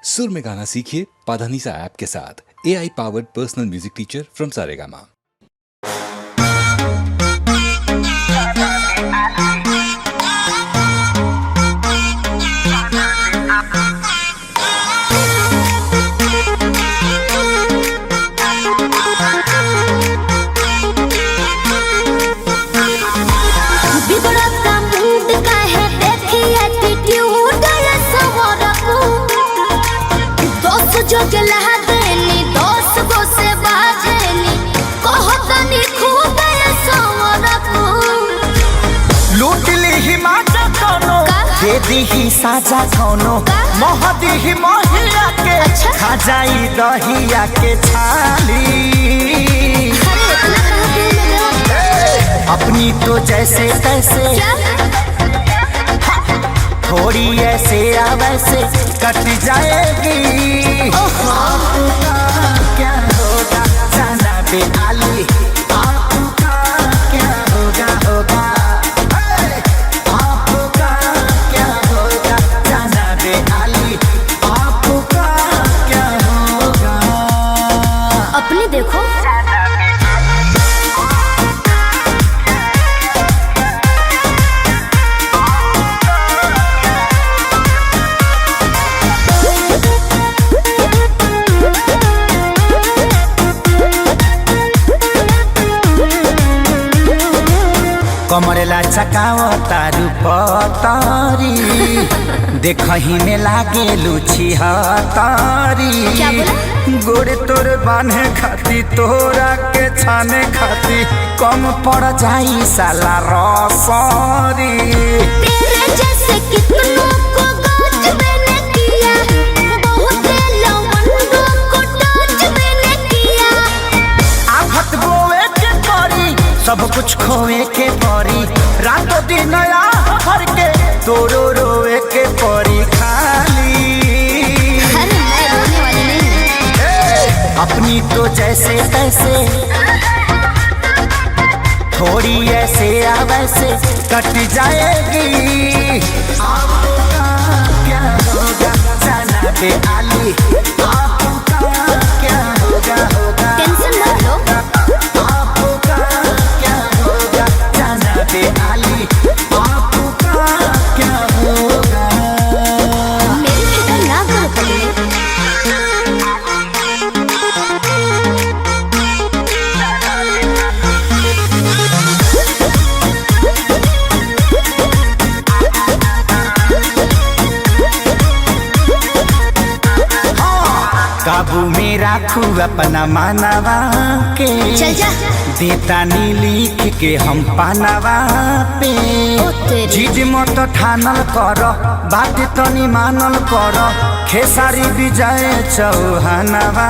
सुर में गाना सीखिए पाधानीसा ऐप के साथ। AI powered personal music teacher from Saregama. जो गलह देनी दोस्त को से बाजेनी कहतनी खूब समरको लूट ली ही माचा कोनो दे दी ही साजा कोनो मोह दी ही मोहिया के खा जाई दहिया के छाली। अपनी तो जैसे तैसे थोड़ी ऐसे या वैसे कट जाएगी। आपका क्या होगा जाना बेआली, आपका क्या होगा होगा। आपका क्या होगा जाना बेआली, आपका क्या होगा। अपनी देखो कमरेला चकाओ तारू पतारी देखही में लागे लुची हतारी। गोरे तोर बांधे खाती तोरा के छाने खाती कम पड़ जाई साला रसरी। तेरे जैसे कितनों को गाज मैंने किया, बहुत लवंडों को टाच मैंने किया। आफत बोए के परी सब कुछ खोए के परी, रातों दिन हर के तोरो रोए के परी खाली। अरे मैं रोने वाली नहीं। अपनी तो जैसे तैसे थोड़ी ऐसे या वैसे कट जाएगी। आपका क्या होगा जाना बेआली, आपका क्या होगा होगा। टेंशन मत लो, आपका क्या होगा जाना बेआली, आपका क्या होगा। मेरी फिक्र ना करो पहले। काबू में राखू अपना मानवा के, चल जा देता नी लिख के हम पानवा पे। ओ तेरी। जीज मत ठानल कर बात तनी मानल कर, खेसारी विजय चौहानवा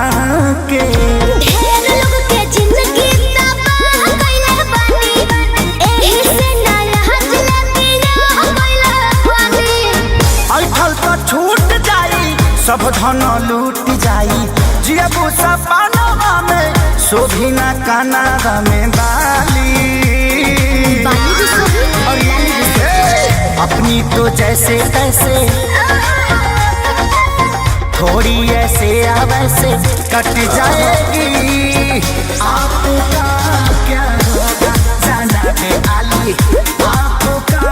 के। ढेर लोग के जिंदगी तबाह कइले बानी, एही से ना हंसले पिया कइले बानी। ऐठल तो छूट जाई सब धन लूट जाई, जियबू सपनवा में शोभिना कानावा में बाली। बाली भी सोही और लाली भी सोही। अपनी तो जैसे तैसे थोड़ी ऐसे या वैसे कट जाएगी। आपका क्या होगा जाना बेआली, आपका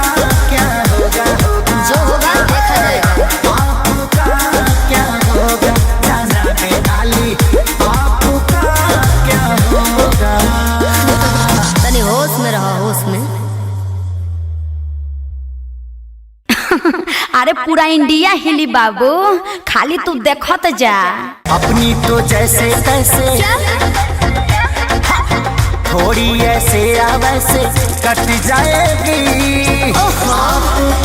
क्या होगा होगा। जो होगा देखा जाएगा। आपका क्या होगा जाना बेआली, आपका क्या होगा। तनी होश में रहो, होश में। अरे पूरा इंडिया हिली बाबू, खाली तू देखत जा। अपनी तो जैसे तैसे थोड़ी ऐसे या वैसे कट जाएगी। आपका